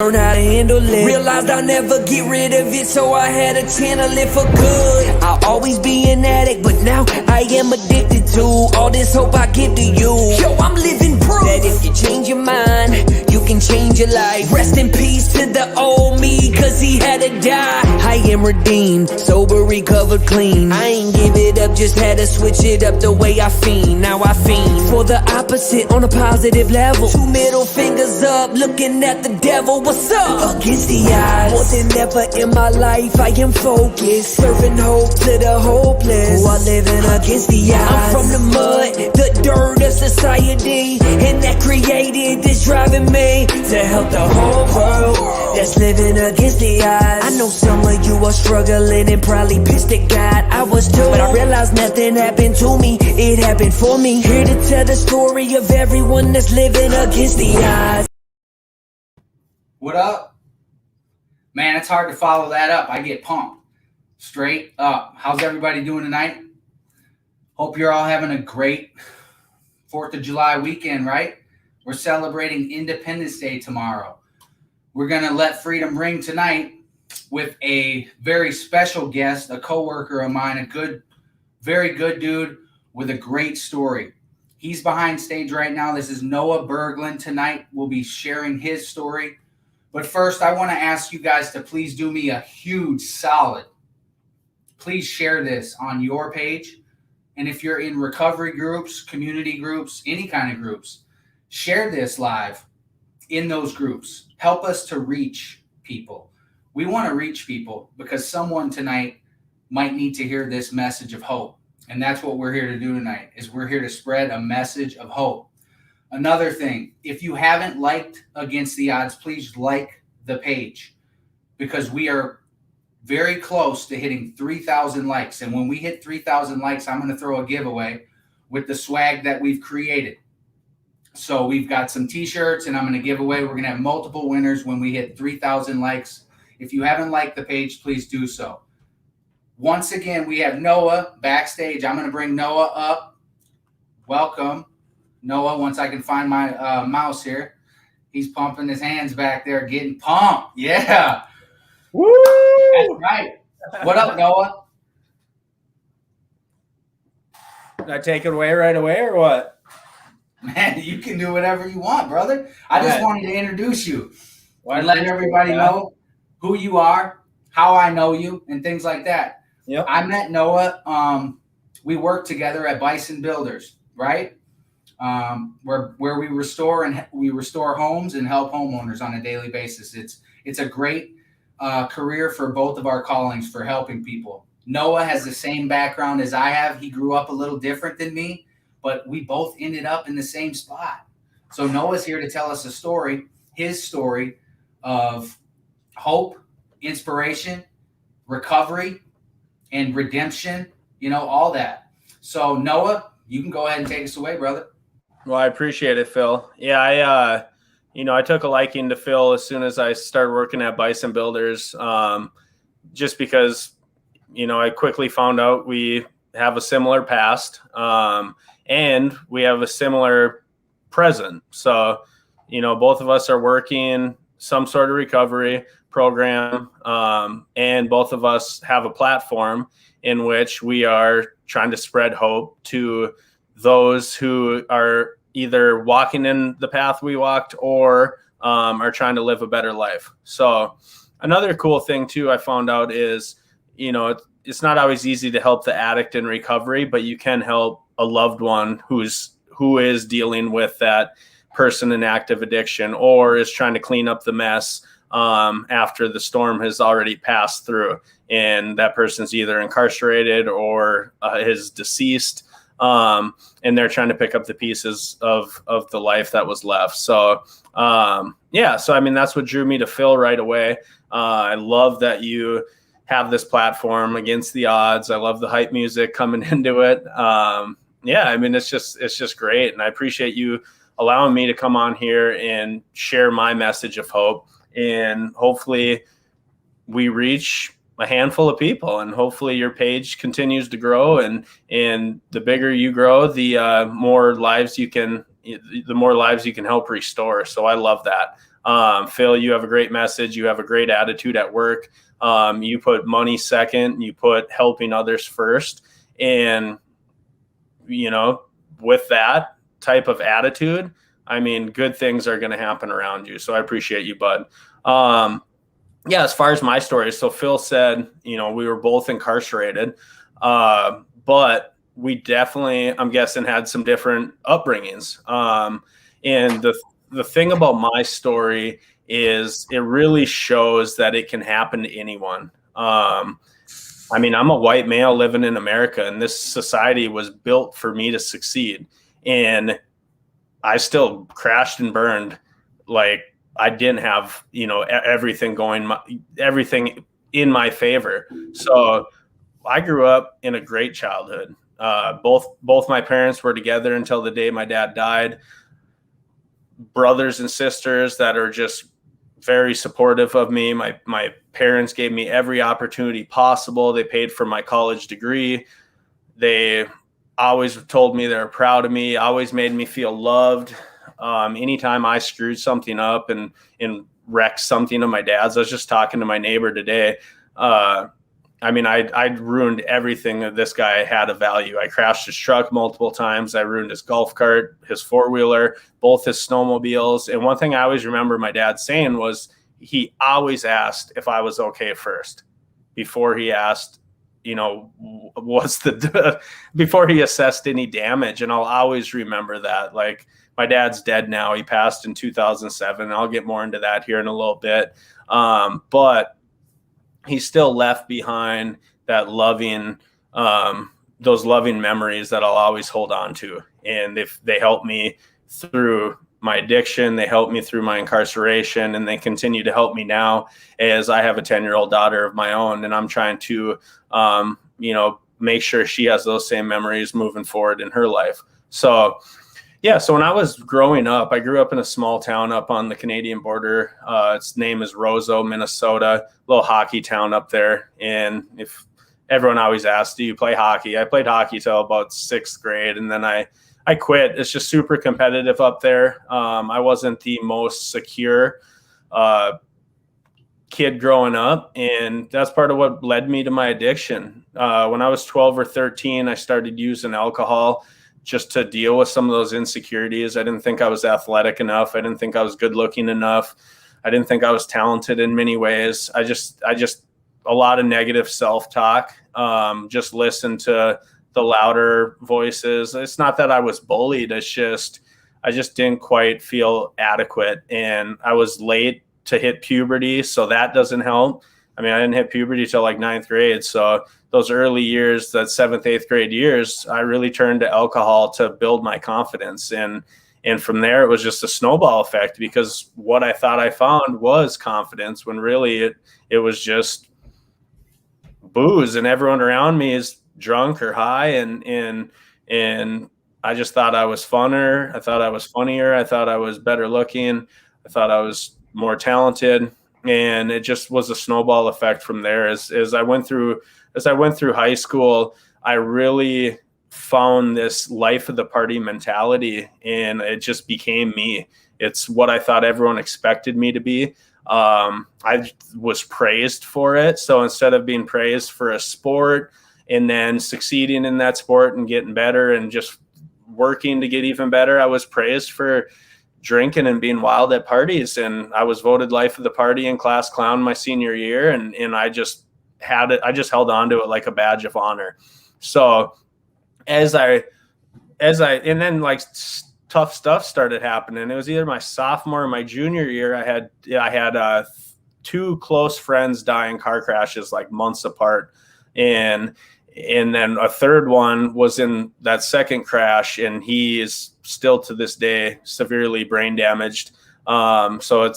learn how to handle it. Realized I'll never get rid of it, so I had to channel it for good. I'll always be an addict, but now I am addicted to all this hope I give to you. Yo, I'm living proof that if you change your mind, you can change your life. Rest in peace to the old me, cause he had to die. I am redeemed, sober, recovered, clean. I ain't give it up, just had to switch it up the way I fiend. Now I fiend for the opposite on a positive level. 2 middle fingers up, looking at the devil. What's up? Against the odds, more than ever in my life I am focused, serving hope to the hopeless who are living against the odds. I'm from the mud, the dirt of society, and that created this driving me to help the whole world that's living against the odds. I know some of you are struggling and probably pissed at God. I was too, but I realized nothing happened to me, it happened for me. Here to tell the story of everyone that's living against the odds. What up? Man, it's hard to follow that up. I get pumped. Straight up. How's everybody doing tonight? Hope you're all having a great 4th of July weekend, right? We're celebrating Independence Day tomorrow. We're going to let freedom ring tonight with a very special guest, a coworker of mine, a very good dude with a great story. He's behind stage right now. This is Noah Berglund. Tonight we'll be sharing his story. But first, I want to ask you guys to please do me a huge solid. Please share this on your page. And if you're in recovery groups, community groups, any kind of groups, share this live in those groups. Help us to reach people. We want to reach people because someone tonight might need to hear this message of hope. And that's what we're here to do tonight, is we're here to spread a message of hope. Another thing, if you haven't liked Against the Odds, please like the page, because we are very close to hitting 3,000 likes. And when we hit 3,000 likes, I'm going to throw a giveaway with the swag that we've created. So we've got some t-shirts and I'm going to give away. We're going to have multiple winners when we hit 3,000 likes. If you haven't liked the page, please do so. Once again, we have Noah backstage. I'm going to bring Noah up. Welcome, Noah, once I can find my mouse here. He's pumping his hands back there, getting pumped. Yeah. Woo! That's right. What up, Noah? Did I take it away right away or what? Man, you can do whatever you want, brother. I just wanted to introduce you and let everybody know who you are, how I know you, and things like that. Yep. I met Noah. We worked together at Bison Builders, right? Where we restore homes and help homeowners on a daily basis. It's a great career for both of our callings, for helping people. Noah has the same background as I have. He grew up a little different than me, but we both ended up in the same spot. So Noah's here to tell us a story, his story of hope, inspiration, recovery, and redemption, all that. So Noah, you can go ahead and take us away, brother. Well, I appreciate it, Phil. Yeah, I took a liking to Phil as soon as I started working at Bison Builders, just because, I quickly found out we have a similar past, and we have a similar present. So, both of us are working some sort of recovery program, and both of us have a platform in which we are trying to spread hope to those who are either walking in the path we walked or are trying to live a better life. So another cool thing too I found out is, it's not always easy to help the addict in recovery, but you can help a loved one who is dealing with that person in active addiction or is trying to clean up the mess after the storm has already passed through and that person's either incarcerated or is deceased. And they're trying to pick up the pieces of the life that was left. So, that's what drew me to Phil right away. I love that you have this platform Against the Odds. I love the hype music coming into it. It's just great. And I appreciate you allowing me to come on here and share my message of hope. And hopefully we reach a handful of people, and hopefully your page continues to grow, and the bigger you grow, the more lives you can help restore. So I love that. Phil, you have a great message. You have a great attitude at work. You put money second, you put helping others first. And, you know, with that type of attitude, I mean, good things are going to happen around you. So I appreciate you, bud. Yeah, as far as my story, so Phil said, you know, we were both incarcerated, but we definitely, I'm guessing, had some different upbringings. And the thing about my story is it really shows that it can happen to anyone. I mean, I'm a white male living in America, and this society was built for me to succeed. And I still crashed and burned. Like, I didn't have, you know, everything in my favor. So I grew up in a great childhood. Both my parents were together until the day my dad died. Brothers and sisters that are just very supportive of me. My parents gave me every opportunity possible. They paid for my college degree. They always told me they're proud of me, always made me feel loved. Anytime I screwed something up and wrecked something of my dad's, I was just talking to my neighbor today. I mean, I ruined everything that this guy had of value. I crashed his truck multiple times. I ruined his golf cart, his four-wheeler, both his snowmobiles. And one thing I always remember my dad saying was he always asked if I was okay first before he asked, you know, before he assessed any damage. And I'll always remember that. Like, my dad's dead now. He passed in 2007. I'll get more into that here in a little bit. But he still left behind that loving, those loving memories that I'll always hold on to. And they helped me through my addiction. They helped me through my incarceration, and they continue to help me now as I have a 10-year-old daughter of my own. And I'm trying to, you know, make sure she has those same memories moving forward in her life. So, yeah, so when I was growing up, I grew up in a small town up on the Canadian border. Its name is Roseau, Minnesota, little hockey town up there. And if everyone always asks, do you play hockey? I played hockey till about 6th grade, and then I quit. It's just super competitive up there. I wasn't the most secure kid growing up, and that's part of what led me to my addiction. When I was 12 or 13, I started using alcohol just to deal with some of those insecurities. I didn't think I was athletic enough. I didn't think I was good looking enough. I didn't think I was talented in many ways. I just a lot of negative self-talk. Just listen to the louder voices. It's not that I was bullied. It's just, I just didn't quite feel adequate. And I was late to hit puberty, so that doesn't help. I mean, I didn't hit puberty till like 9th grade. So those early years, that 7th, 8th grade years, I really turned to alcohol to build my confidence. And from there, it was just a snowball effect, because what I thought I found was confidence, when really it was just booze, and everyone around me is drunk or high. And I just thought I was funner. I thought I was funnier. I thought I was better looking. I thought I was more talented. And it just was a snowball effect from there. As I went through high school, I really found this life of the party mentality, and it just became me. It's what I thought everyone expected me to be. I was praised for it. So instead of being praised for a sport and then succeeding in that sport and getting better and just working to get even better, I was praised for drinking and being wild at parties. And I was voted life of the party and class clown my senior year. And I just had it. I just held on to it like a badge of honor. So and then like tough stuff started happening. It was either my sophomore or my junior year. I had 2 close friends die in car crashes like months apart. And then a third one was in that second crash, and he is still to this day severely brain damaged. So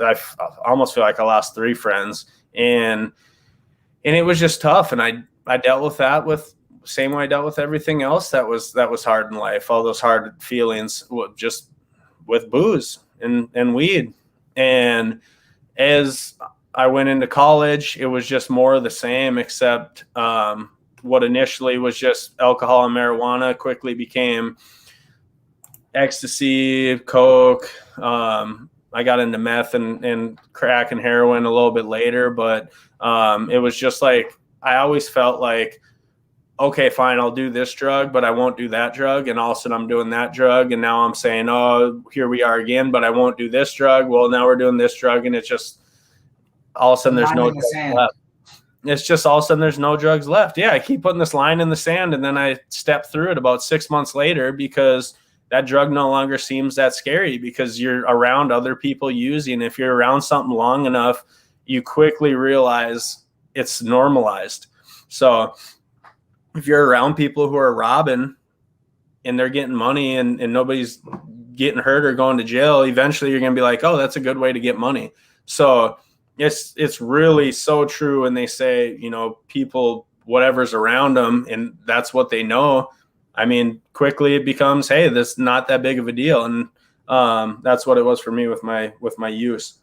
I almost feel like I lost 3 friends, and it was just tough. And I dealt with that with same way I dealt with everything else that was hard in life. All those hard feelings, just with booze and weed. And as I went into college, it was just more of the same, except what initially was just alcohol and marijuana quickly became ecstasy, coke, I got into meth and crack and heroin a little bit later, but it was just like, I always felt like, okay, fine, I'll do this drug, but I won't do that drug. And all of a sudden I'm doing that drug. And now I'm saying, oh, here we are again, but I won't do this drug. Well, now we're doing this drug. And it's just all of a sudden there's no drugs left. It's just all of a sudden there's no drugs left. Yeah, I keep putting this line in the sand, and then I step through it about 6 months later because that drug no longer seems that scary because you're around other people using. If you're around something long enough, you quickly realize it's normalized. So if you're around people who are robbing and they're getting money and nobody's getting hurt or going to jail, eventually you're going to be like, oh, that's a good way to get money. So it's really so true. And they say, you know, people, whatever's around them, and that's what they know. I mean, quickly it becomes, hey, this is not that big of a deal. And that's what it was for me with my use.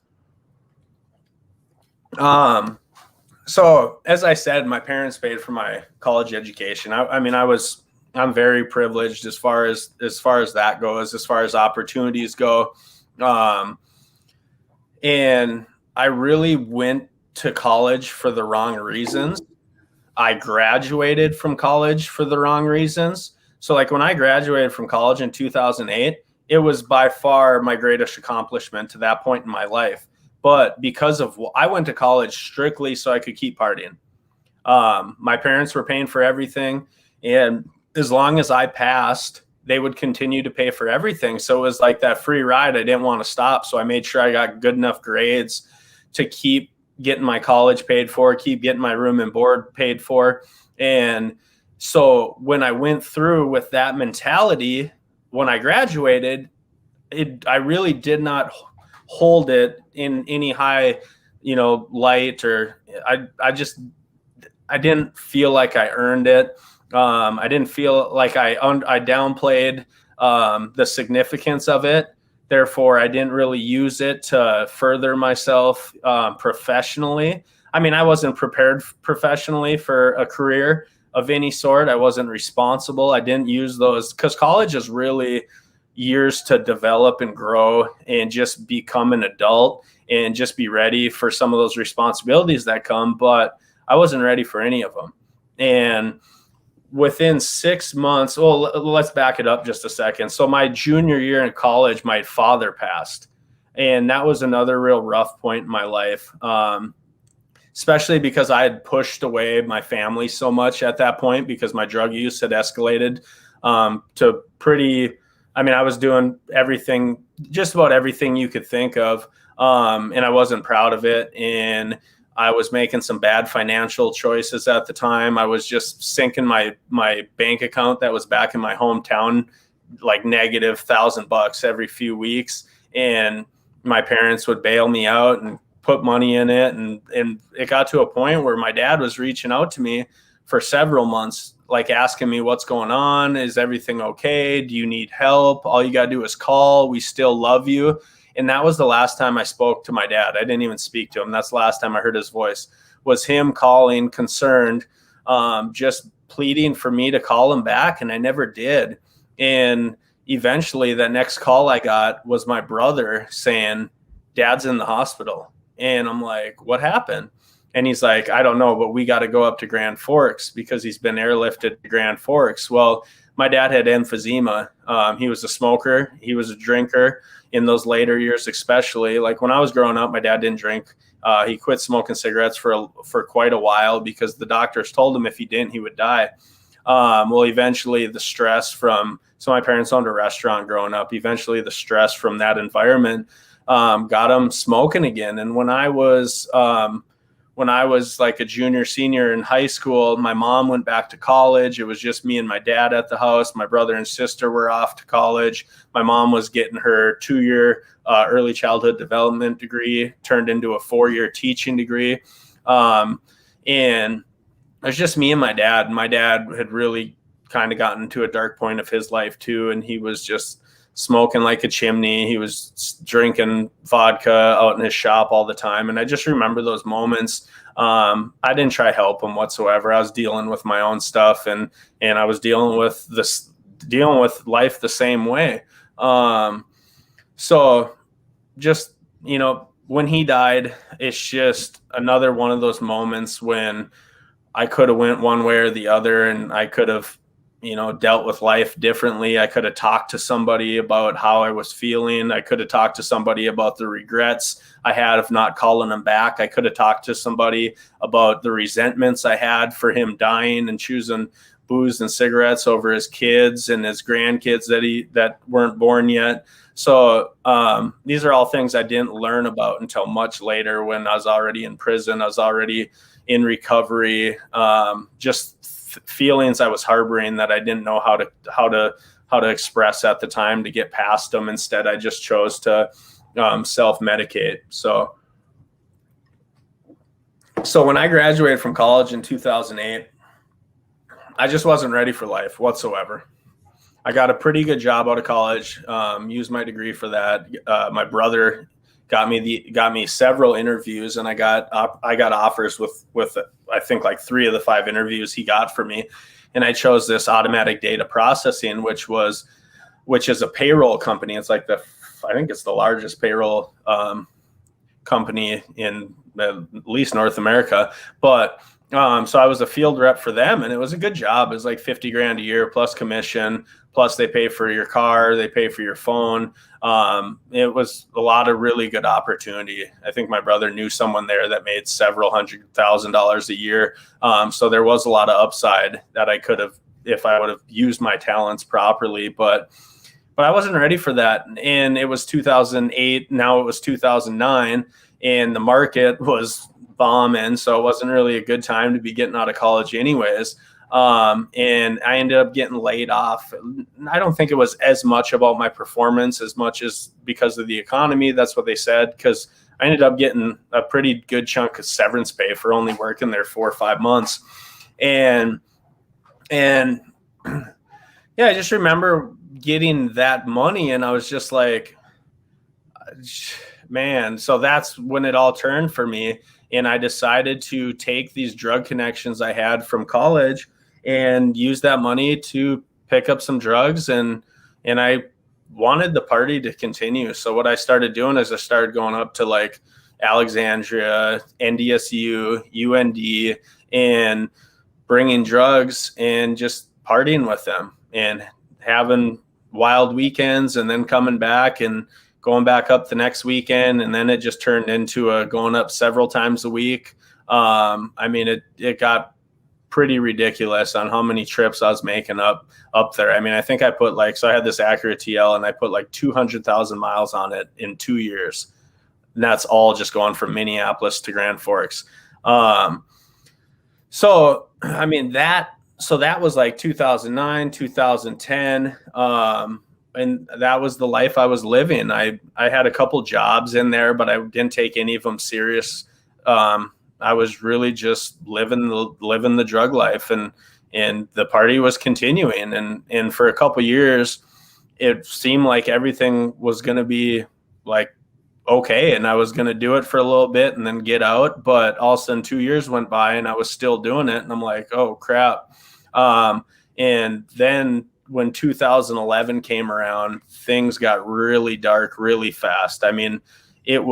So as I said, my parents paid for my college education. I'm very privileged as far as that goes, as far as opportunities go. And I really went to college for the wrong reasons. I graduated from college for the wrong reasons. So like when I graduated from college in 2008, it was by far my greatest accomplishment to that point in my life. But because of, I went to college strictly so I could keep partying. My parents were paying for everything. And as long as I passed, they would continue to pay for everything. So it was like that free ride. I didn't want to stop. So I made sure I got good enough grades to keep getting my college paid for, keep getting my room and board paid for. And so when I went through with that mentality, when I graduated, I really did not hold it in any high, light, or I didn't feel like I earned it. I didn't feel like I downplayed the significance of it. Therefore, I didn't really use it to further myself professionally. I mean, I wasn't prepared professionally for a career of any sort. I wasn't responsible. I didn't use those because college is really years to develop and grow and just become an adult and just be ready for some of those responsibilities that come. But I wasn't ready for any of them. And within 6 months, well, let's back it up just a second. So my junior year in college, my father passed. And that was another real rough point in my life, especially because I had pushed away my family so much at that point because my drug use had escalated to pretty, I was doing everything, just about everything you could think of. And I wasn't proud of it. And I was making some bad financial choices at the time. I was just sinking my bank account that was back in my hometown, like negative $1,000 every few weeks. And my parents would bail me out and put money in it. And it got to a point where my dad was reaching out to me for several months, like asking me what's going on. Is everything okay? Do you need help? All you got to do is call. We still love you. And that was the last time I spoke to my dad. I didn't even speak to him. That's the last time I heard his voice, was him calling, concerned, just pleading for me to call him back. And I never did. And eventually that next call I got was my brother saying, Dad's in the hospital. And I'm like, what happened? And he's like, I don't know, but we got to go up to Grand Forks because he's been airlifted to Grand Forks. Well, my dad had emphysema. He was a smoker. He was a drinker. In those later years, especially, like when I was growing up, my dad didn't drink. He quit smoking cigarettes for quite a while because the doctors told him if he didn't, he would die. Well, eventually the stress so my parents owned a restaurant growing up. Eventually the stress from that environment got him smoking again. And when I was like a junior, senior in high school, my mom went back to college. It was just me and my dad at the house. My brother and sister were off to college. My mom was getting her 2-year early childhood development degree turned into a 4-year teaching degree. And it was just me and my dad. My dad had really kind of gotten to a dark point of his life too. And he was just smoking like a chimney. He was drinking vodka out in his shop all the time. And I just remember those moments. I didn't try to help him whatsoever. I was dealing with my own stuff and I was dealing with life the same way. So just when he died, it's just another one of those moments when I could have went one way or the other, and I could have, dealt with life differently. I could have talked to somebody about how I was feeling. I could have talked to somebody about the regrets I had of not calling him back. I could have talked to somebody about the resentments I had for him dying and choosing booze and cigarettes over his kids and his grandkids that weren't born yet. So these are all things I didn't learn about until much later, when I was already in prison. I was already in recovery. Just feelings I was harboring that I didn't know how to express at the time to get past them. Instead, I just chose to self-medicate. So when I graduated from college in 2008, I just wasn't ready for life whatsoever. I got a pretty good job out of college, used my degree for that. My brother got me several interviews, and I got offers with I think like 3 of the 5 interviews he got for me. And I chose this automatic data processing, which is a payroll company. It's like I think it's the largest payroll company in at least North America. But so I was a field rep for them, and it was a good job. It was like $50,000 a year plus commission, plus they pay for your car, they pay for your phone. It was a lot of really good opportunity. I think my brother knew someone there that made several $100,000 a year. So there was a lot of upside that I could have, if I would have used my talents properly, but I wasn't ready for that. And it was 2008. Now it was 2009, and the market was bombing. So it wasn't really a good time to be getting out of college anyways. And I ended up getting laid off. I don't think it was as much about my performance as much as because of the economy. That's what they said, because I ended up getting a pretty good chunk of severance pay for only working there 4 or 5 months. And yeah, I just remember getting that money, and I was just like, man. So that's when it all turned for me. And I decided to take these drug connections I had from college and use that money to pick up some drugs. And I wanted the party to continue. So what I started doing is I started going up to like Alexandria, NDSU, UND, and bringing drugs and just partying with them and having wild weekends, and then coming back and going back up the next weekend. And then it just turned into going up several times a week. I mean, it got pretty ridiculous on how many trips I was making up there. I mean, I think I put so I had this Acura TL, and I put like 200,000 miles on it in 2 years. And that's all just going from Minneapolis to Grand Forks. So, I mean, that was like 2009, 2010. And that was the life I was living. I had a couple jobs in there, but I didn't take any of them serious. I was really just living the drug life, and the party was continuing. And for a couple years, it seemed like everything was going to be like okay, and I was going to do it for a little bit and then get out. But all of a sudden 2 years went by, and I was still doing it, and I'm like, oh crap. And then when 2011 came around, things got really dark really fast. I mean, it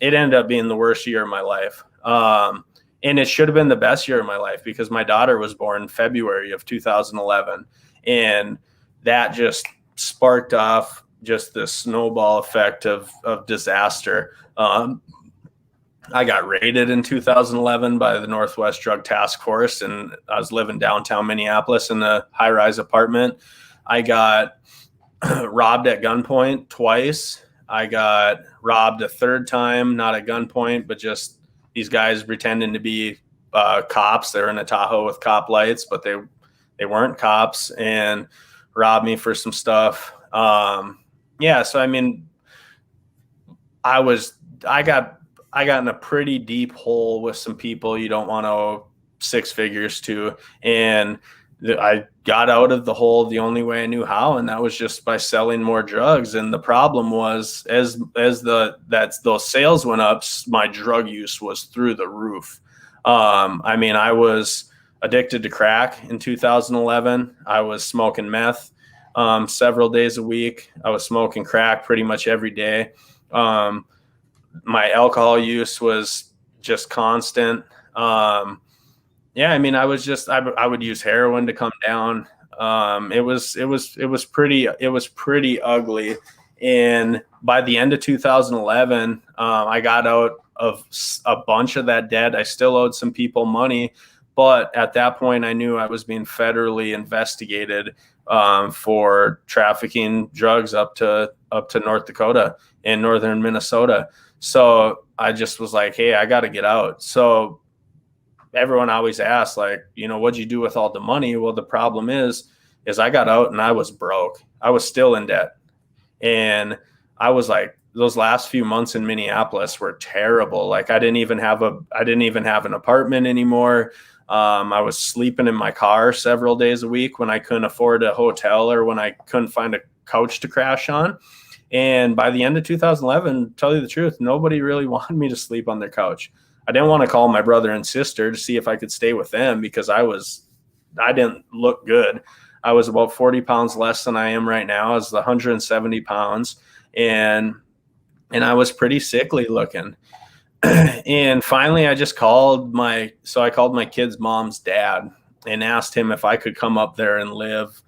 ended up being the worst year of my life. And it should have been the best year of my life, because my daughter was born in February of 2011. And that just sparked off just the snowball effect of disaster. I got raided in 2011 by the Northwest Drug Task Force, and I was living downtown Minneapolis in a high-rise apartment. I got robbed at gunpoint twice. I got robbed a third time, not at gunpoint, but just these guys pretending to be cops. They're in a Tahoe with cop lights, but they weren't cops, and robbed me for some stuff. Yeah, so I mean, I got in a pretty deep hole with some people you don't want to owe 6 figures to. And I got out of the hole the only way I knew how, and that was just by selling more drugs. And the problem was, as those sales went up, my drug use was through the roof. I mean, I was addicted to crack in 2011. I was smoking meth several days a week. I was smoking crack pretty much every day. my alcohol use was just constant. Yeah, I mean, I would use heroin to come down. It was pretty ugly. And by the end of 2011, I got out of a bunch of that debt. I still owed some people money, but at that point, I knew I was being federally investigated for trafficking drugs up to North Dakota and northern Minnesota. So I just was like, hey, I got to get out. So everyone always asks, like, what'd you do with all the money? Well, the problem is I got out and I was broke. I was still in debt. And I was like, those last few months in Minneapolis were terrible. Like I didn't even have an apartment anymore. I was sleeping in my car several days a week when I couldn't afford a hotel or when I couldn't find a couch to crash on. And by the end of 2011, tell you the truth, nobody really wanted me to sleep on their couch. I didn't want to call my brother and sister to see if I could stay with them because I didn't look good. I was about 40 pounds less than I am right now. I was 170 pounds and I was pretty sickly looking. And finally I called my kid's mom's dad and asked him if I could come up there and live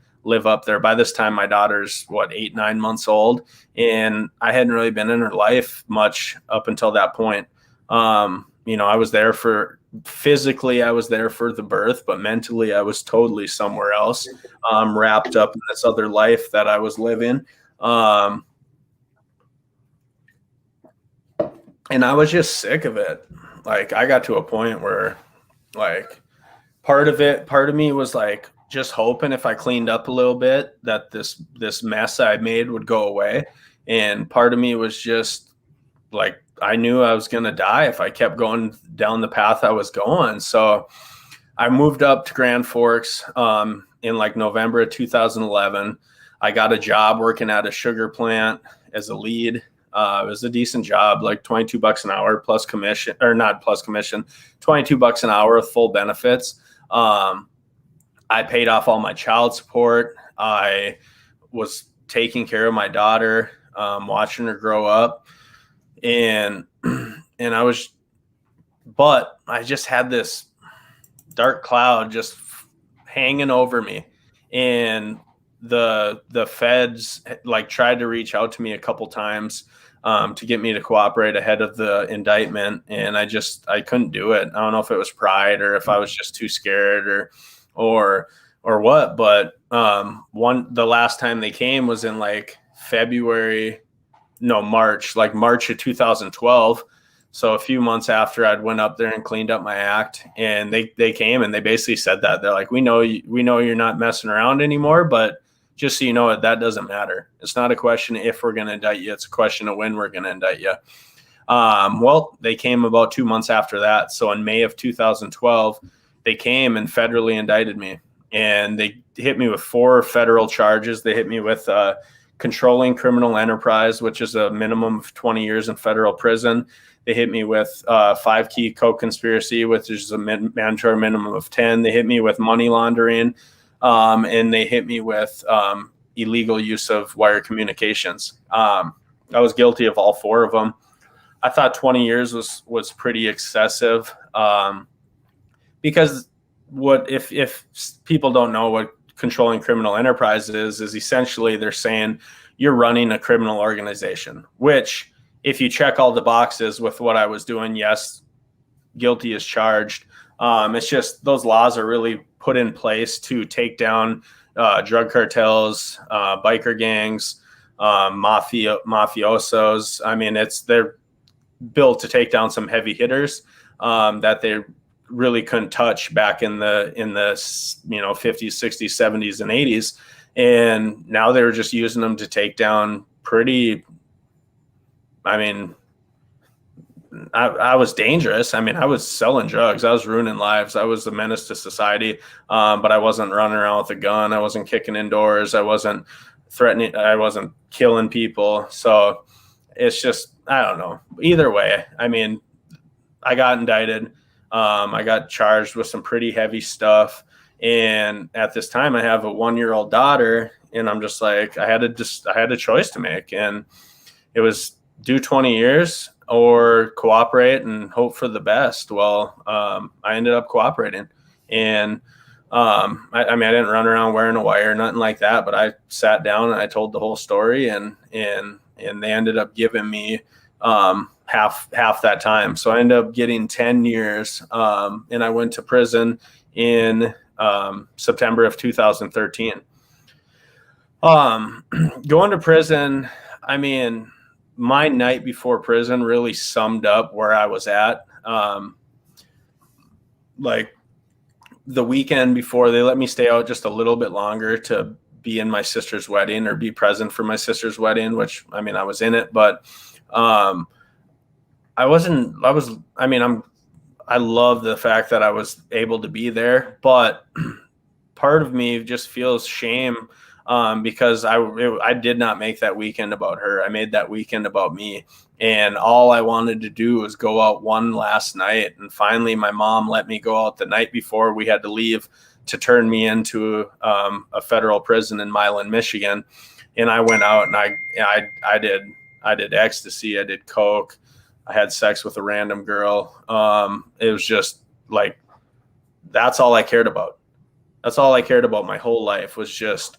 up there. By this time, my daughter's 8-9 months old. And I hadn't really been in her life much up until that point. I was there physically I was there for the birth, but mentally I was totally somewhere else, wrapped up in this other life that I was living. And I was just sick of it. Like I got to a point where like part of me was like just hoping if I cleaned up a little bit that this mess I made would go away. And part of me was just like, I knew I was going to die if I kept going down the path I was going. So I moved up to Grand Forks in like November of 2011. I got a job working at a sugar plant as a lead. It was a decent job, like $22 an hour plus commission, or not plus commission, $22 an hour with full benefits. I paid off all my child support. I was taking care of my daughter, watching her grow up. And but I just had this dark cloud just hanging over me. And the feds like tried to reach out to me a couple times to get me to cooperate ahead of the indictment. And I couldn't do it. I don't know if it was pride or if I was just too scared or what, but the last time they came was in like March of 2012. So a few months after I'd went up there and cleaned up my act, and they came and they basically said that they're like, we know you're not messing around anymore, but just so you know, that doesn't matter. It's not a question if we're going to indict you. It's a question of when we're going to indict you. Well, they came about 2 months after that. So in May of 2012, they came and federally indicted me, and they hit me with 4 federal charges. They hit me with controlling criminal enterprise, which is a minimum of 20 years in federal prison. They hit me with 5-key co-conspiracy, which is a mandatory minimum of 10. They hit me with money laundering, and they hit me with illegal use of wire communications. I was guilty of all 4 of them. I thought 20 years was pretty excessive because if people don't know what controlling criminal enterprise is essentially they're saying you're running a criminal organization, which if you check all the boxes with what I was doing, yes, guilty as charged. It's just those laws are really put in place to take down drug cartels, biker gangs, mafiosos. I mean, they're built to take down some heavy hitters that they really couldn't touch back in the 50s, 60s, 70s, and 80s. And now they were just using them to take down I was dangerous. I mean, I was selling drugs. I was ruining lives. I was a menace to society. But I wasn't running around with a gun. I wasn't kicking indoors. I wasn't threatening. I wasn't killing people. So it's just, I don't know. Either way, I mean, I got indicted. I got charged with some pretty heavy stuff. And at this time I have a 1-year-old daughter, and I'm just like, I had a choice to make. And it was do 20 years or cooperate and hope for the best. Well, I ended up cooperating, and I mean, I didn't run around wearing a wire or nothing like that, but I sat down and I told the whole story, and they ended up giving me half that time. So I ended up getting 10 years, and I went to prison in September of 2013. Going to prison, I mean, my night before prison really summed up where I was at. Like the weekend before, they let me stay out just a little bit longer to be in my sister's wedding or be present for my sister's wedding, which, I mean, I was in it, but I love the fact that I was able to be there, but part of me just feels shame because I did not make that weekend about her. I made that weekend about me. And all I wanted to do was go out one last night. And finally, my mom let me go out the night before we had to leave to turn me into a federal prison in Milan, Michigan. And I went out and I did ecstasy. I did coke. I had sex with a random girl. It was just like, that's all I cared about. That's all I cared about my whole life, was just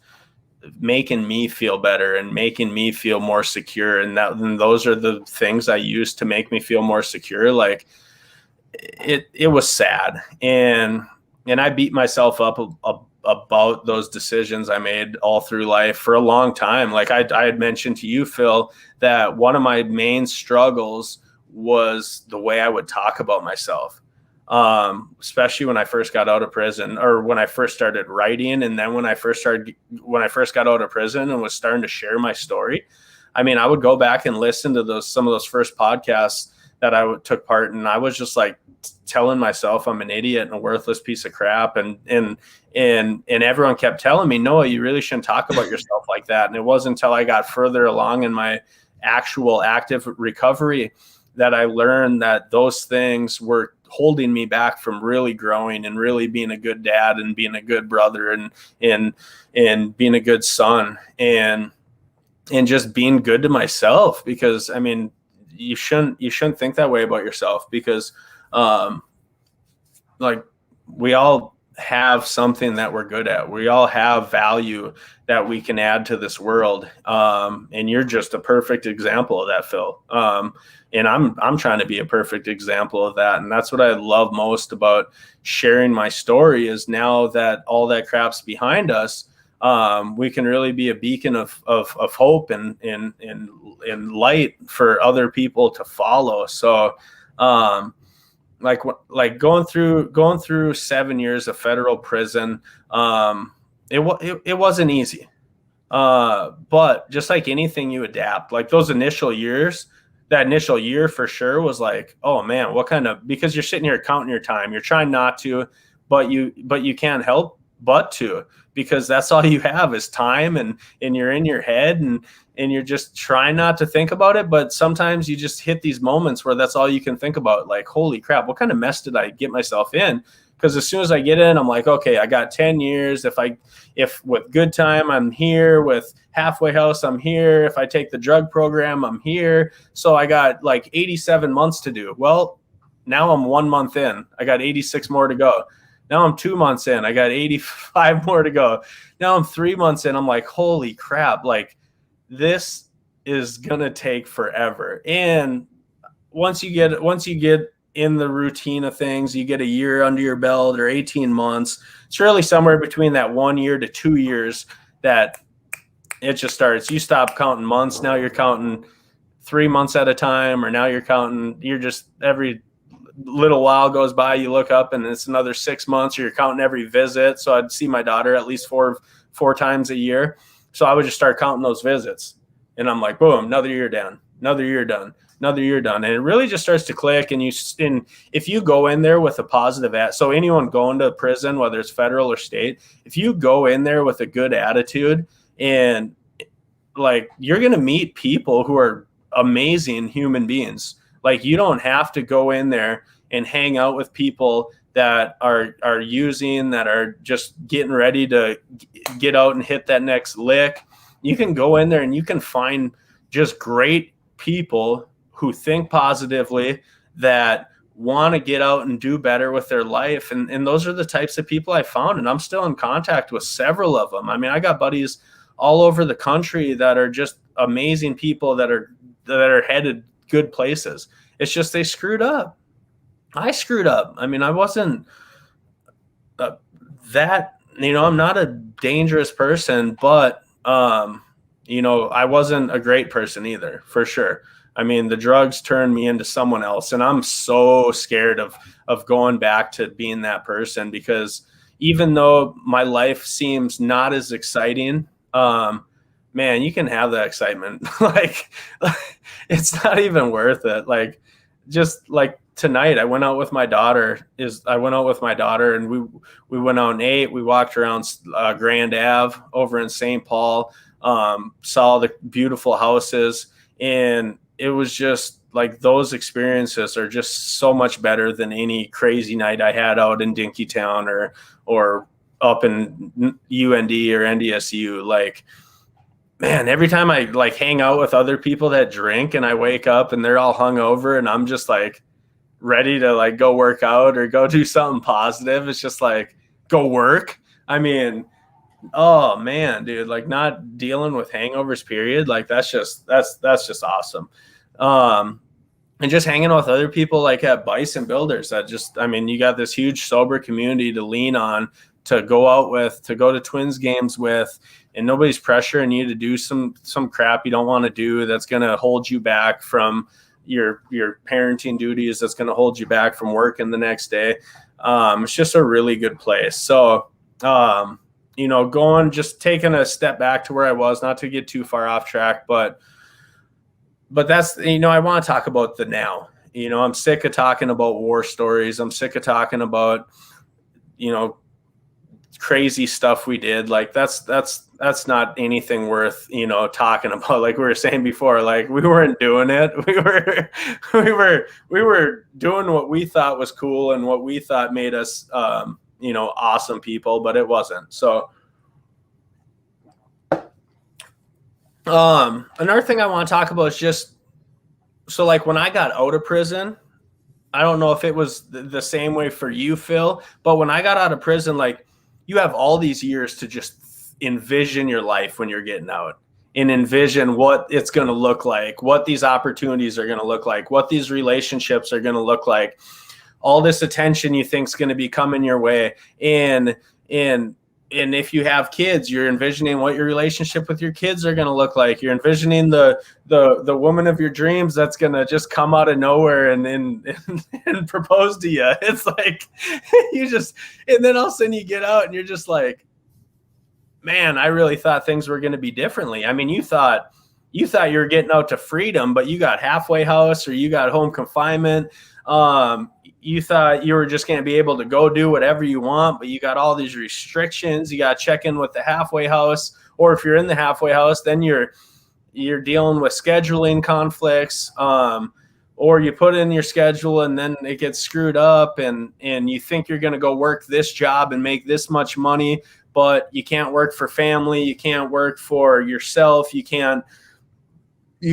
making me feel better and making me feel more secure. And those are the things I used to make me feel more secure. Like it was sad. And I beat myself up about those decisions I made all through life for a long time. Like I had mentioned to you, Phil, that one of my main struggles was the way I would talk about myself. Especially when I first got out of prison, or when I first started writing. And then when I first got out of prison and was starting to share my story, I mean, I would go back and listen to some of those first podcasts that I took part in. I was just like telling myself I'm an idiot and a worthless piece of crap. And everyone kept telling me, Noah, you really shouldn't talk about yourself like that. And it wasn't until I got further along in my actual active recovery that I learned that those things were holding me back from really growing and really being a good dad and being a good brother and being a good son and just being good to myself. Because I mean, you shouldn't think that way about yourself, because like we all have something that we're good at. We all have value that we can add to this world. And you're just a perfect example of that, Phil. And I'm trying to be a perfect example of that. And that's what I love most about sharing my story, is now that all that crap's behind us, we can really be a beacon of hope and light for other people to follow. So, like going through 7 years of federal prison, it wasn't easy. But just like anything, you adapt. Like those initial years, that initial year for sure was like, oh man, because you're sitting here counting your time. You're trying not to, but you can't help but to, because that's all you have is time, and you're in your head and you're just trying not to think about it. But sometimes you just hit these moments where that's all you can think about. Like, holy crap, what kind of mess did I get myself in? Because as soon as I get in, I'm like, okay, I got 10 years. If with good time, I'm here. With halfway house, I'm here. If I take the drug program, I'm here. So I got like 87 months to do. Well, now I'm 1 month in. I got 86 more to go. Now I'm 2 months in. I got 85 more to go. Now I'm 3 months in. I'm like, holy crap. Like, this is going to take forever. And once you get in the routine of things, you get a year under your belt or 18 months. It's really somewhere between that 1 year to 2 years that it just starts. You stop counting months. Now you're counting 3 months at a time, or now you're just every little while goes by, you look up and it's another 6 months, or you're counting every visit. So I'd see my daughter at least four times a year. So I would just start counting those visits, and I'm like, boom, another year down, another year done. Another year done. And it really just starts to click. And if you go in there with a positive so anyone going to prison, whether it's federal or state, if you go in there with a good attitude, and like, you're going to meet people who are amazing human beings. Like, you don't have to go in there and hang out with people that are using, that are just getting ready to get out and hit that next lick. You can go in there and you can find just great people who think positively, that want to get out and do better with their life. And those are the types of people I found. And I'm still in contact with several of them. I mean, I got buddies all over the country that are just amazing people that are headed good places. It's just they screwed up. I screwed up. I mean, I wasn't I'm not a dangerous person, but I wasn't a great person either, for sure. I mean, the drugs turned me into someone else, and I'm so scared of going back to being that person, because even though my life seems not as exciting, man, you can have that excitement. like it's not even worth it. Like, just like tonight, I went out with my daughter, and we went out and ate. We walked around Grand Ave over in St. Paul, saw the beautiful houses, and it was just like, those experiences are just so much better than any crazy night I had out in Dinkytown or up in UND or NDSU. Like, man, every time I like hang out with other people that drink and I wake up and they're all hungover and I'm just like ready to like go work out or go do something positive, it's just like, go work. I mean, oh man, dude, like, not dealing with hangovers, period. Like, that's just awesome. And just hanging with other people like at Bison Builders, you got this huge sober community to lean on, to go out with, to go to Twins games with, and nobody's pressuring you to do some crap you don't want to do that's going to hold you back from your parenting duties, that's going to hold you back from working the next day. It's just a really good place. So, just taking a step back to where I was, not to get too far off track, but that's, I want to talk about the now. I'm sick of talking about war stories. I'm sick of talking about, crazy stuff we did. Like, that's not anything worth, talking about. Like we were saying before, like, we weren't doing it. We were doing what we thought was cool and what we thought made us, awesome people, but it wasn't. So, another thing I want to talk about is just, so like, when I got out of prison, I don't know if it was the same way for you, Phil, but when I got out of prison, like, you have all these years to just envision your life when you're getting out, and envision what it's going to look like, what these opportunities are going to look like, what these relationships are going to look like, all this attention you think is going to be coming your way. And if you have kids, you're envisioning what your relationship with your kids are going to look like. You're envisioning the woman of your dreams that's going to just come out of nowhere and propose to you. It's like, and then all of a sudden you get out and you're just like, man, I really thought things were going to be differently. I mean, you thought you were getting out to freedom, but you got halfway house or you got home confinement. You thought you were just going to be able to go do whatever you want, but you got all these restrictions. You got to check in with the halfway house, or if you're in the halfway house, then you're dealing with scheduling conflicts, or you put in your schedule and then it gets screwed up, and you think you're going to go work this job and make this much money, but you can't work for family. You can't work for yourself. You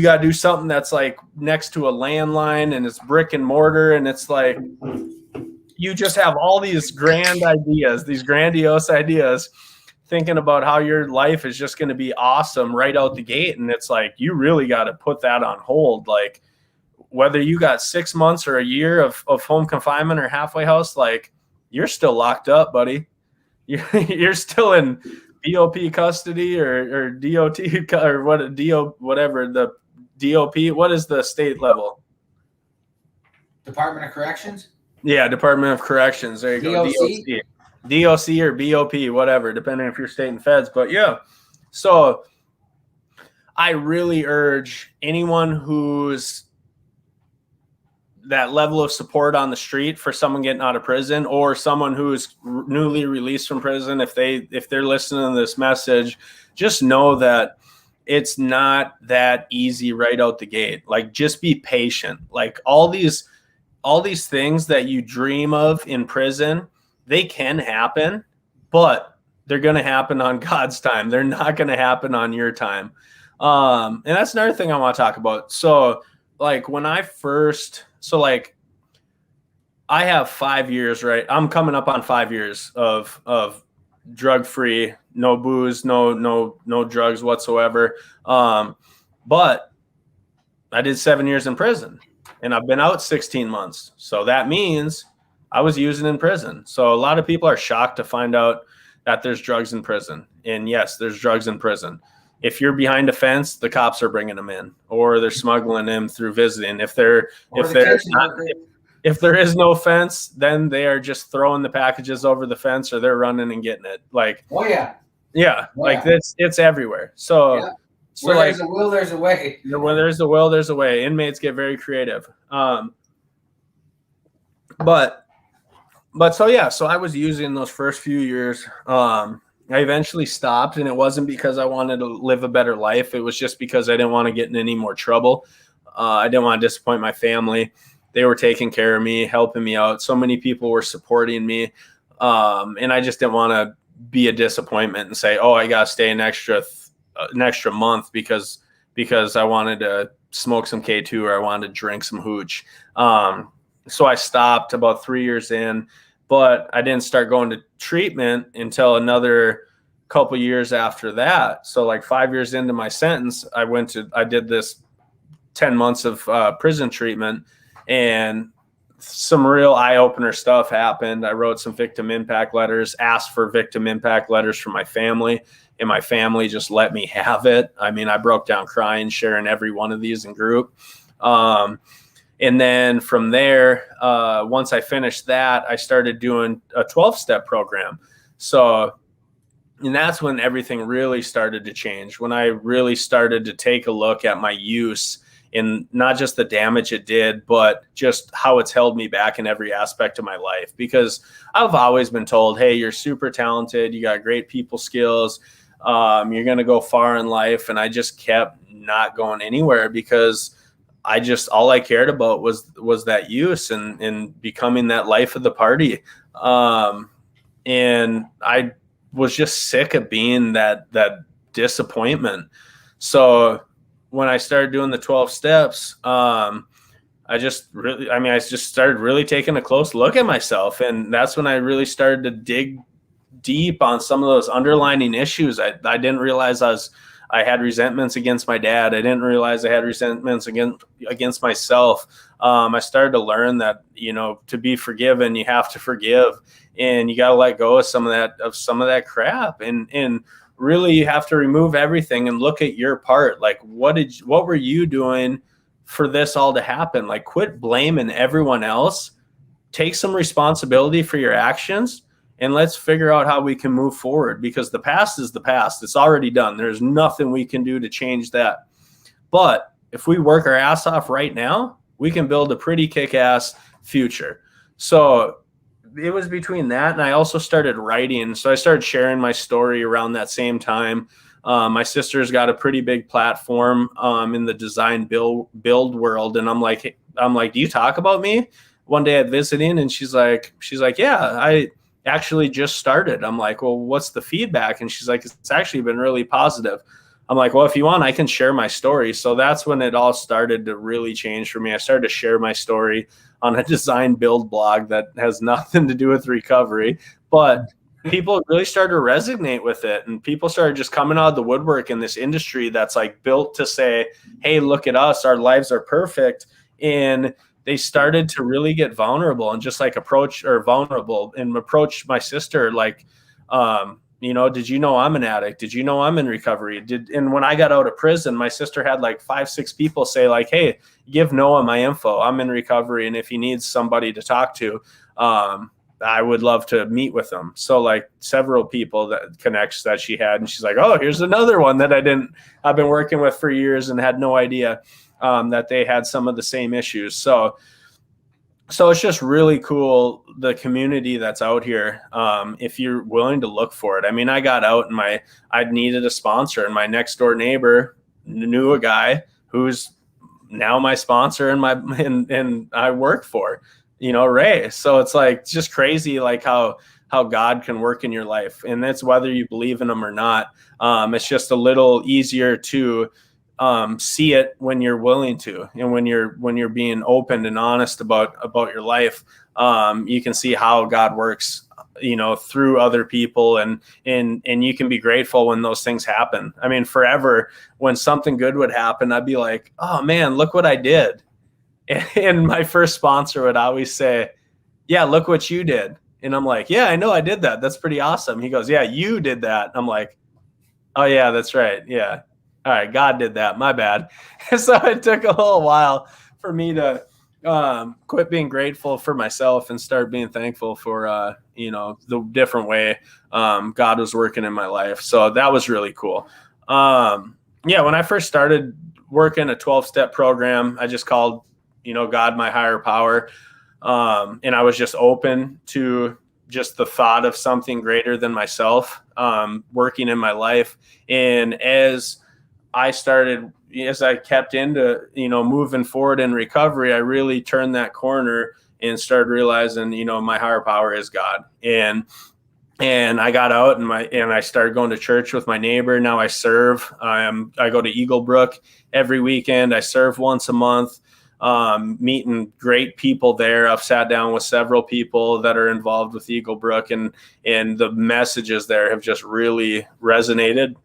got to do something that's like next to a landline and it's brick and mortar. And it's like, you just have all these grand ideas, these grandiose ideas, thinking about how your life is just going to be awesome right out the gate. And it's like, you really got to put that on hold. Like, whether you got 6 months or a year of home confinement or halfway house, like, you're still locked up, buddy. You're still in BOP custody or DOT or whatever the DOP. What is the state level? Department of Corrections? Yeah, Department of Corrections. There you go. DOC or BOP, whatever, depending if you're state and feds. But yeah, so I really urge anyone who's that level of support on the street for someone getting out of prison, or someone who is newly released from prison, if they're listening to this message, just know that it's not that easy right out the gate. Like, just be patient. Like, all these things that you dream of in prison, they can happen, but they're going to happen on God's time. They're not going to happen on your time. And that's another thing I want to talk about. So like when I first, so like I have 5 years, right? I'm coming up on 5 years of drug free, no booze, no drugs whatsoever. But I did 7 years in prison and I've been out 16 months. So that means I was using in prison. So a lot of people are shocked to find out that there's drugs in prison. And yes, there's drugs in prison. If you're behind a fence, the cops are bringing them in, or they're smuggling them through visiting. If there is no fence, then they are just throwing the packages over the fence, or they're running and getting it. Like, it's everywhere. So, yeah. Where there's a will, there's a way. Where there's a will, there's a way. Inmates get very creative. But so I was using those first few years. I eventually stopped, and it wasn't because I wanted to live a better life. It was just because I didn't want to get in any more trouble. I didn't want to disappoint my family. They were taking care of me, helping me out. So many people were supporting me. And I just didn't want to be a disappointment and say, oh, I got to stay an extra month because I wanted to smoke some K2 or I wanted to drink some hooch. So I stopped about 3 years in, but I didn't start going to treatment until another couple years after that. So like 5 years into my sentence, I did this 10 months of prison treatment, and some real eye-opener stuff happened. I wrote some victim impact letters, asked for victim impact letters from my family, and my family just let me have it. I mean, I broke down crying, sharing every one of these in group. And then from there, once I finished that, I started doing a 12-step program. So, and that's when everything really started to change, when I really started to take a look at my use, and not just the damage it did, but just how it's held me back in every aspect of my life. Because I've always been told, hey, you're super talented, you got great people skills, you're going to go far in life. And I just kept not going anywhere because all I cared about was that use and becoming that life of the party. And I was just sick of being that disappointment. So when I started doing the 12 steps, I just started really taking a close look at myself. And that's when I really started to dig deep on some of those underlining issues. I didn't realize I had resentments against my dad. I didn't realize I had resentments against myself. I started to learn that, to be forgiven, you have to forgive, and you got to let go of some of that crap. And really you have to remove everything and look at your part. Like, what were you doing for this all to happen? Like, quit blaming everyone else. Take some responsibility for your actions. And let's figure out how we can move forward, because the past is the past. It's already done. There's nothing we can do to change that. But if we work our ass off right now, we can build a pretty kick-ass future. So it was between that, and I also started writing. So I started sharing my story around that same time. My sister's got a pretty big platform in the design build world. And I'm like, do you talk about me? One day I'm visiting, and she's like, yeah, I actually just started. I'm like, well, what's the feedback? And she's like, it's actually been really positive. I'm like, well, if you want, I can share my story. So that's when it all started to really change for me. I started to share my story on a design build blog that has nothing to do with recovery, but people really started to resonate with it. And people started just coming out of the woodwork in this industry that's like built to say, hey, look at us, our lives are perfect. And they started to really get vulnerable and just like approach my sister. Like, did you know I'm an addict? Did you know I'm in recovery? And when I got out of prison, my sister had like 5-6 people say like, hey, give Noah my info. I'm in recovery. And if he needs somebody to talk to, I would love to meet with them. So like several people that connects that she had, and she's like, oh, here's another one that I've been working with for years and had no idea that they had some of the same issues. So it's just really cool, the community that's out here, if you're willing to look for it. I mean, I got out and I needed a sponsor, and my next door neighbor knew a guy who's now my sponsor and I work for, Ray. So it's like just crazy, like how God can work in your life. And that's whether you believe in him or not. It's just a little easier to see it when you're willing to, and when you're being open and honest about your life. You can see how God works, through other people, and you can be grateful when those things happen. I mean, forever, when something good would happen, I'd be like, oh man, look what I did. And my first sponsor would always say, yeah, look what you did. And I'm like, yeah, I know I did that. That's pretty awesome. He goes, yeah, you did that. I'm like, oh yeah, that's right. Yeah. All right. God did that. My bad. So it took a little while for me to quit being grateful for myself and start being thankful for, the different way God was working in my life. So that was really cool. When I first started working a 12-step program, I just called, God my higher power. And I was just open to just the thought of something greater than myself working in my life. And as I kept into, moving forward in recovery, I really turned that corner and started realizing, my higher power is God. And I got out and I started going to church with my neighbor. Now I serve. I go to Eagle Brook every weekend. I serve once a month. Meeting great people there. I've sat down with several people that are involved with Eagle Brook, and the messages there have just really resonated,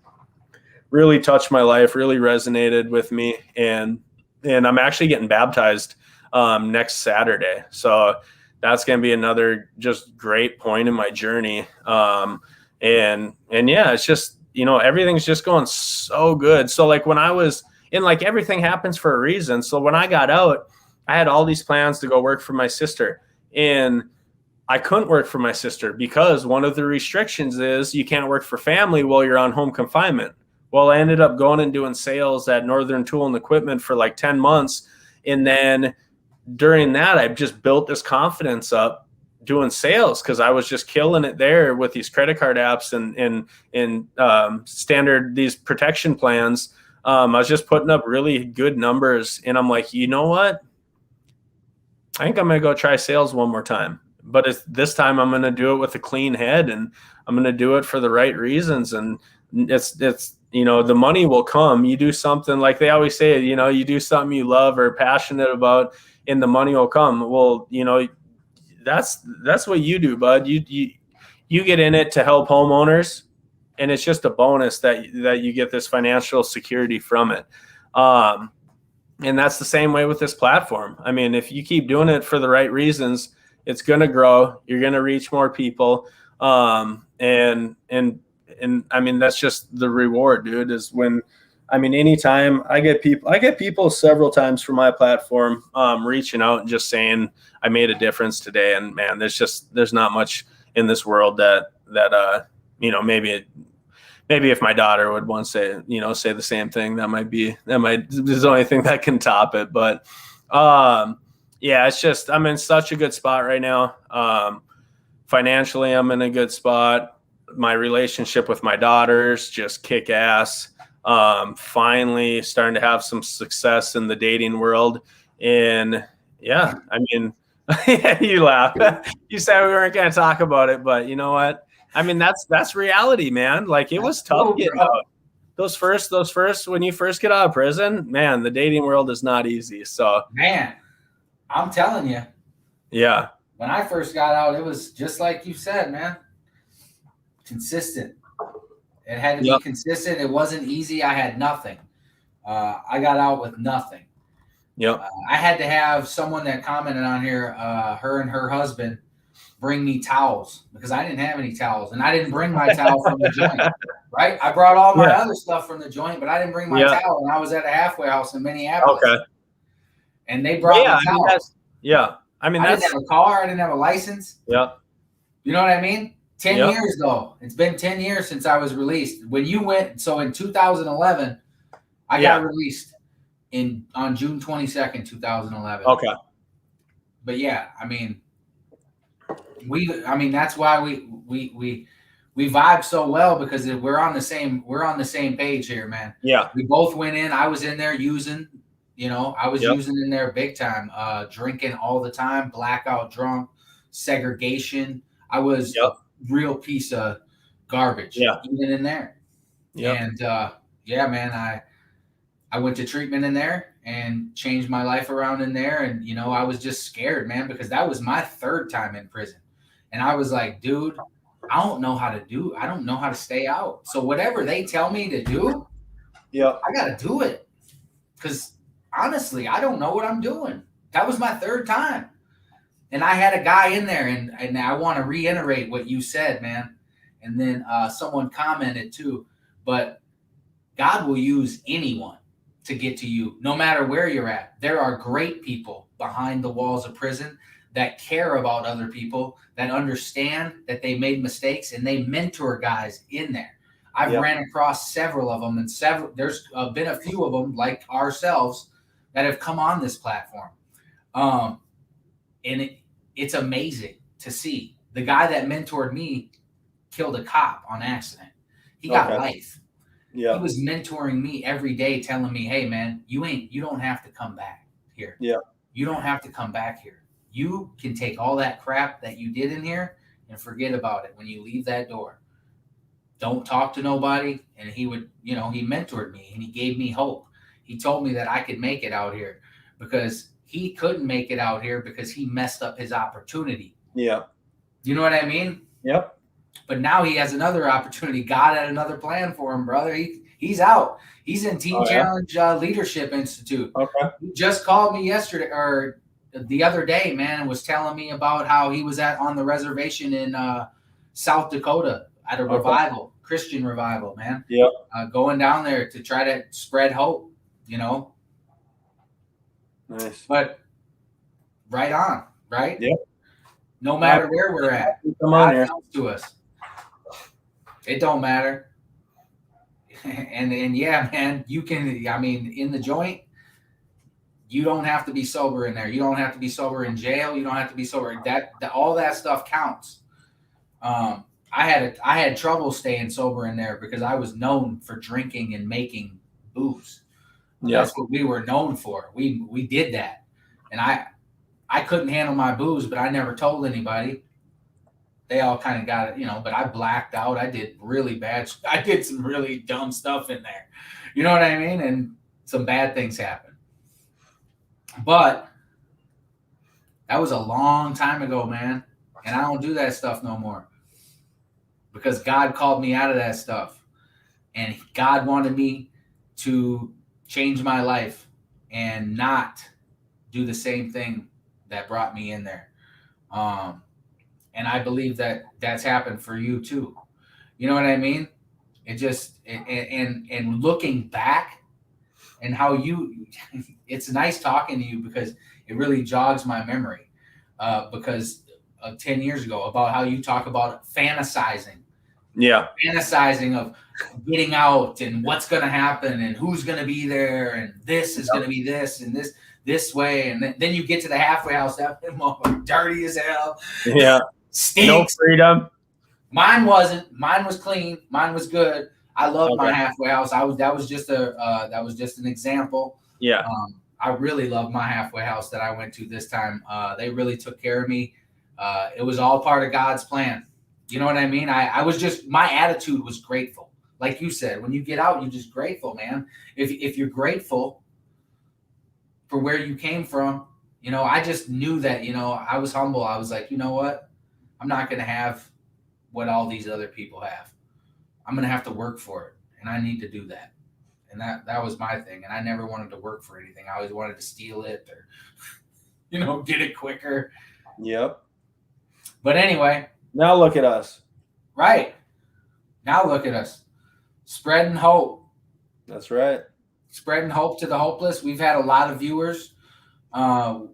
really touched my life, really resonated with me. And I'm actually getting baptized next Saturday. So that's going to be another just great point in my journey. And yeah, it's just, everything's just going so good. So like when I was in, like, everything happens for a reason. So when I got out, I had all these plans to go work for my sister, and I couldn't work for my sister because one of the restrictions is you can't work for family while you're on home confinement. Well, I ended up going and doing sales at Northern Tool and Equipment for like 10 months. And then during that, I just built this confidence up doing sales because I was just killing it there with these credit card apps and standard, these protection plans. I was just putting up really good numbers, and I'm like, you know what? I think I'm going to go try sales one more time, but this time I'm going to do it with a clean head, and I'm going to do it for the right reasons. And it's, the money will come. You do something, like they always say, you do something you love or passionate about, and the money will come. Well, that's what you do, bud. You get in it to help homeowners, and it's just a bonus that you get this financial security from it. And that's the same way with this platform. I mean, if you keep doing it for the right reasons, it's going to grow. You're going to reach more people. And I mean, that's just the reward, dude, is when, anytime I get people several times from my platform, reaching out and just saying I made a difference today. And man, there's not much in this world that maybe if my daughter would once say the same thing, that might be the only thing that can top it. But yeah, it's just, I'm in such a good spot right now. Financially, I'm in a good spot. My relationship with my daughters just kick ass. Finally starting to have some success in the dating world. And yeah, you laugh. You said we weren't going to talk about it, but you know what? That's reality, man. Like, it was tough getting out. Those first, when you first get out of prison, man, the dating world is not easy. So, man, I'm telling you. Yeah. When I first got out, it was just like you said, man. Consistent. It had to be consistent. It wasn't easy. I had nothing. I got out with nothing. Yep. I had to have someone that commented on here, her and her husband, bring me towels because I didn't have any towels, and I didn't bring my towel from the joint. Right? I brought all my other stuff from the joint, but I didn't bring my towel, and I was at a halfway house in Minneapolis. Okay. And they brought me towels. I didn't have a car. I didn't have a license. Yeah. You know what I mean? 10 years though. It's been 10 years since I was released. When you went, so in 2011, I got released on June 22nd, 2011. Okay. But yeah, that's why we vibe so well, because we're on the same page here, man. Yeah. We both went in. I was in there using, using in there big time, drinking all the time, blackout drunk, segregation. I was real piece of garbage, even in there. Yeah. And yeah, man, I went to treatment in there and changed my life around in there. And, you know, I was just scared, man, because that was my 3rd time in prison. And I was like, dude, I don't know how to stay out. So whatever they tell me to do, I got to do it. Because honestly, I don't know what I'm doing. That was my 3rd time. And I had a guy in there, and I want to reiterate what you said, man. And then someone commented too, but God will use anyone to get to you, no matter where you're at. There are great people behind the walls of prison that care about other people, that understand that they made mistakes, and they mentor guys in there. I've ran across several of them, and there's been a few of them like ourselves that have come on this platform. And it's amazing to see. The guy that mentored me killed a cop on accident. He got life. Yeah. He was mentoring me every day, telling me, hey man, you don't have to come back here. Yeah. You don't have to come back here. You can take all that crap that you did in here and forget about it when you leave that door. Don't talk to nobody. And he would, you know, he mentored me and he gave me hope. He told me that I could make it out here, because he couldn't make it out here because he messed up his opportunity. Yeah. You know what I mean? Yep. But now he has another opportunity. God had another plan for him, brother. He's out. He's in Teen Challenge Leadership Institute. Okay. He just called me yesterday or the other day, man, and was telling me about how he was on the reservation in South Dakota at a revival, Christian revival, man. Yeah. Going down there to try to spread hope, you know. Nice. But right on, right? Yep. No matter where we're at, come on here. comes to us. It don't matter. And yeah, man, you can. I mean, in the joint, you don't have to be sober in there. You don't have to be sober in jail. You don't have to be sober. That all that stuff counts. I had trouble staying sober in there because I was known for drinking and making booze. Yeah. That's what we were known for. We did that, and I couldn't handle my booze, but I never told anybody. They all kind of got it, you know, but I blacked out. I did really bad. I did some really dumb stuff in there. You know what I mean? And some bad things happened. But that was a long time ago, man. And I don't do that stuff no more. Because God called me out of that stuff. And God wanted me to change my life and not do the same thing that brought me in there. And I believe that that's happened for you too. You know what I mean? It just, and looking back and how it's nice talking to you because it really jogs my memory. Because of 10 years ago about how you talk about fantasizing. Yeah. Fantasizing of getting out and what's going to happen and who's going to be there. And this is going to be this and this way. And then you get to the halfway house, that dirty as hell. Yeah. Stinks. No freedom. Mine wasn't. Mine was clean. Mine was good. I loved my halfway house. That was just an example. Yeah. I really loved my halfway house that I went to this time. They really took care of me. It was all part of God's plan. You know what I mean? I was just, my attitude was grateful. Like you said, when you get out, you're just grateful, man. If you're grateful for where you came from, you know, I just knew that, you know, I was humble. I was like, you know what? I'm not going to have what all these other people have. I'm going to have to work for it. And I need to do that. And that was my thing. And I never wanted to work for anything. I always wanted to steal it or, you know, get it quicker. Yep. But anyway. Now look at us. Right. Now look at us. Spreading hope. That's right. Spreading hope to the hopeless. We've had a lot of viewers. I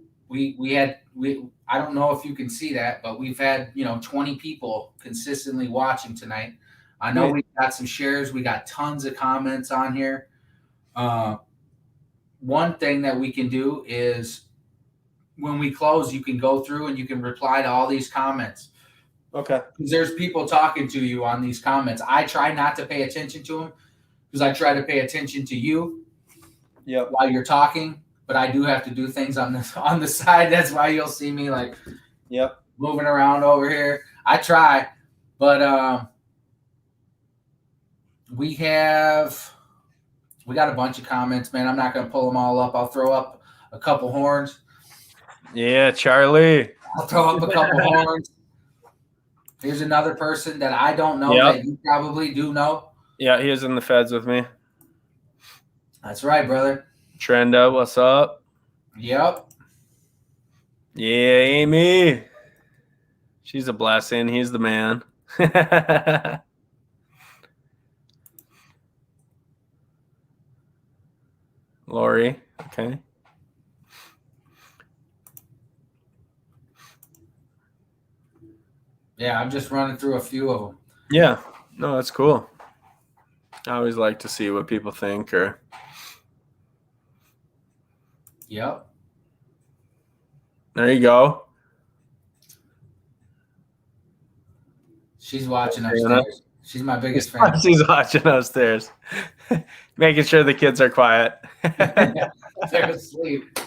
don't know if you can see that, but we've had, 20 people consistently watching tonight. I know we got some shares. We got tons of comments on here. One thing that we can do is when we close, you can go through and you can reply to all these comments. Okay. Because there's people talking to you on these comments. I try not to pay attention to them because I try to pay attention to you while you're talking. But I do have to do things on the side. That's why you'll see me moving around over here. I try, But we got a bunch of comments, man. I'm not going to pull them all up. I'll throw up a couple horns. Yeah, Charlie. I'll throw up a couple horns. Here's another person that I don't know that you probably do know. Yeah, he is in the feds with me. That's right, brother. Trenda, what's up? Yep. Yeah, Amy. She's a blessing. He's the man. Lori, okay. Yeah, I'm just running through a few of them. Yeah, no, that's cool. I always like to see what people think. Yep. There you go. She's watching upstairs. She's my biggest fan. She's watching upstairs. Making sure the kids are quiet. They're asleep.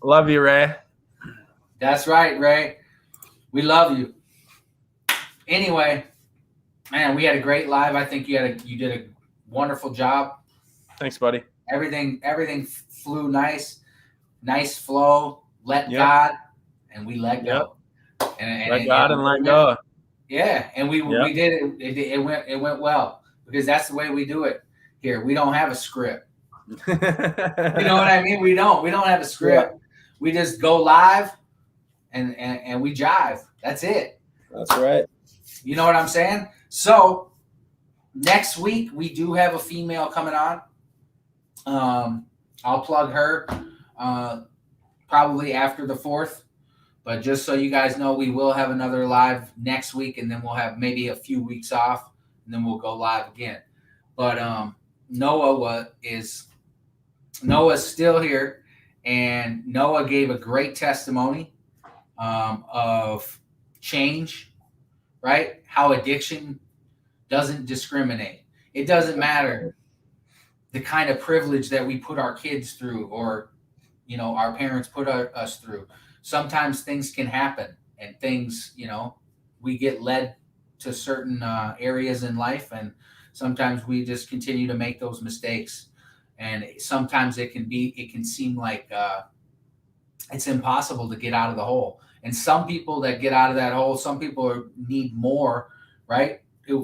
Love you, Ray. That's right, Ray. We love you. Anyway, man, we had a great live. I think you did a wonderful job. Thanks, buddy. Everything flew nice flow. Let God, and we let go. And let God and let go. Yeah, and we did it. It went well because that's the way we do it here. We don't have a script. You know what I mean? We don't have a script. Yeah. We just go live and we jive. That's it. That's right. You know what I'm saying? So next week we do have a female coming on. I'll plug her probably after the 4th. But just so you guys know, we will have another live next week, and then we'll have maybe a few weeks off, and then we'll go live again. But Noah's still here, and Noah gave a great testimony of change, right? How addiction doesn't discriminate. It doesn't matter the kind of privilege that we put our kids through or, our parents put us through. Sometimes things can happen and things, we get led to certain areas in life, and sometimes we just continue to make those mistakes. And sometimes it can seem like it's impossible to get out of the hole. And some people that get out of that hole, some people need more, right?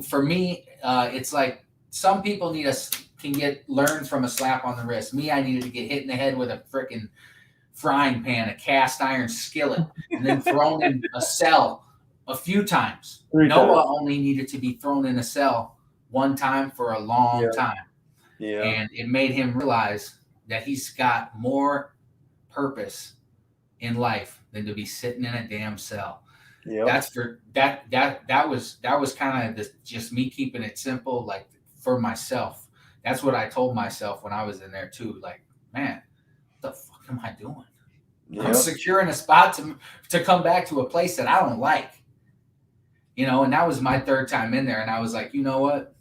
For me, it's like some people can learn from a slap on the wrist. Me, I needed to get hit in the head with a freaking frying pan, a cast iron skillet, and then thrown in a cell a few times. Noah only needed to be thrown in a cell one time for a long time. Yeah. And it made him realize that he's got more purpose in life than to be sitting in a damn cell. Yep. That was kind of just me keeping it simple, like for myself. That's what I told myself when I was in there too. Like, man, what the fuck am I doing? Yep. I'm securing a spot to come back to a place that I don't like. And that was my 3rd time in there, and I was like, you know what?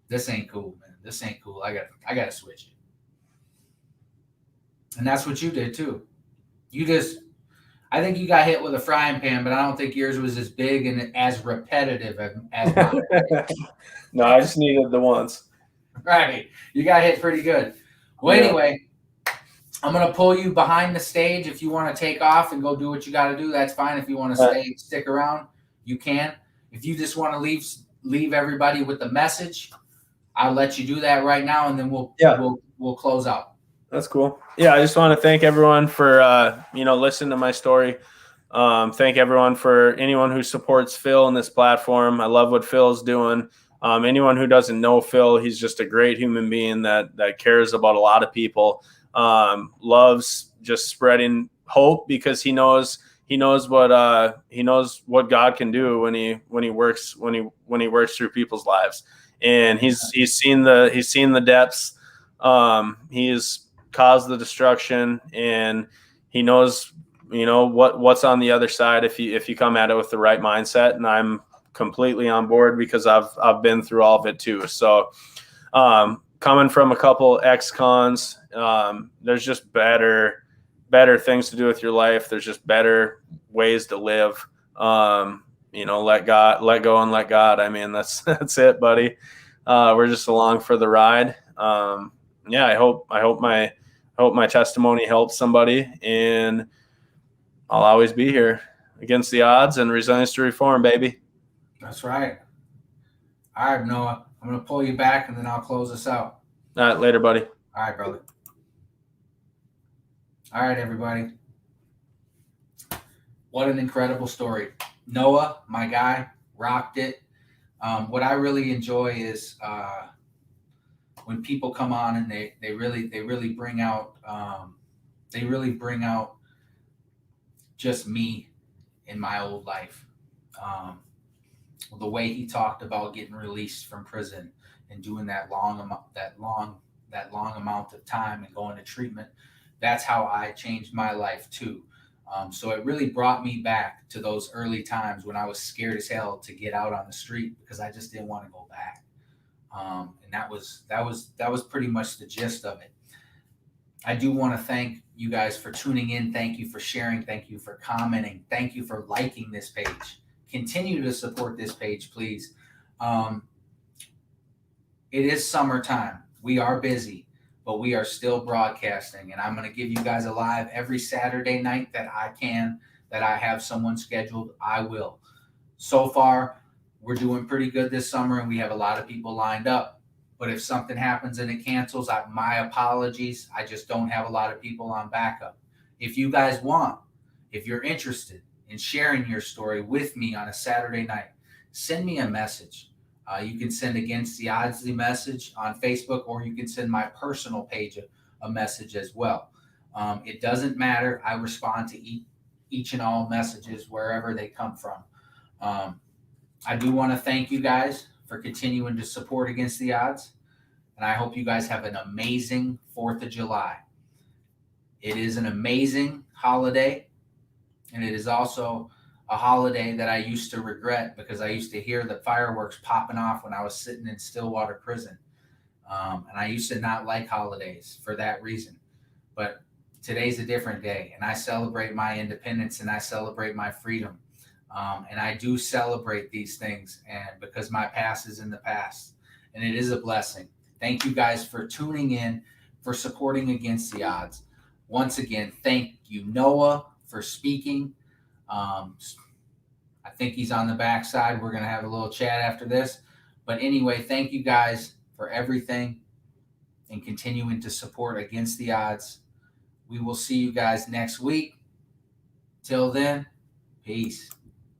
This ain't cool, man. This ain't cool. I gotta switch it. And that's what you did too. I think you got hit with a frying pan, but I don't think yours was as big and as repetitive as mine. No, I just needed the once. Right. You got hit pretty good. Well, anyway, I'm going to pull you behind the stage. If you want to take off and go do what you got to do, that's fine. If you want to stick around, you can. If you just want to leave everybody with the message, I'll let you do that right now, and then we'll close out. That's cool. Yeah, I just want to thank everyone for listening to my story. Thank everyone for anyone who supports Phil in this platform. I love what Phil's doing. Anyone who doesn't know Phil, he's just a great human being that cares about a lot of people. Loves just spreading hope because he knows what God can do when he works through people's lives. And he's seen the depths. He's caused the destruction, and he knows what's on the other side if you come at it with the right mindset. And I'm completely on board because I've been through all of it too. So coming from a couple ex-cons, there's just better things to do with your life. There's just better ways to live. let go and let God. I mean, that's it, buddy. We're just along for the ride. Yeah, I hope my testimony helps somebody, and I'll always be here against the odds and resilience to reform, baby. That's right. All right, Noah, I'm going to pull you back and then I'll close us out. All right, later, buddy. All right, brother. All right, everybody. What an incredible story. Noah, my guy, rocked it. What I really enjoy is when people come on and they really bring out just me in my old life. The way he talked about getting released from prison and doing that long amount of time and going to treatment. That's how I changed my life too. So it really brought me back to those early times when I was scared as hell to get out on the street because I just didn't want to go back. And that was pretty much the gist of it. I do want to thank you guys for tuning in. Thank you for sharing. Thank you for commenting. Thank you for liking this page. Continue to support this page, please. It is summertime. We are busy, but we are still broadcasting. And I'm going to give you guys a live every Saturday night that I can, that I have someone scheduled. I will. So far, we're doing pretty good this summer, and we have a lot of people lined up. But if something happens and it cancels, my apologies. I just don't have a lot of people on backup. If you guys want, if you're interested in sharing your story with me on a Saturday night, send me a message. You can send Against the Odds the message on Facebook, or you can send my personal page a message as well. It doesn't matter. I respond to each and all messages wherever they come from. I do want to thank you guys for continuing to support Against the Odds, and I hope you guys have an amazing 4th of July. It is an amazing holiday, and it is also a holiday that I used to regret because I used to hear the fireworks popping off when I was sitting in Stillwater prison. And I used to not like holidays for that reason. But today's a different day, and I celebrate my independence and I celebrate my freedom. And I do celebrate these things, and because my past is in the past, and it is a blessing. Thank you guys for tuning in, for supporting Against the Odds. Once again, thank you, Noah, for speaking. I think he's on the backside. We're going to have a little chat after this. But anyway, thank you guys for everything and continuing to support Against the Odds. We will see you guys next week. Till then, peace.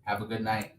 Have a good night.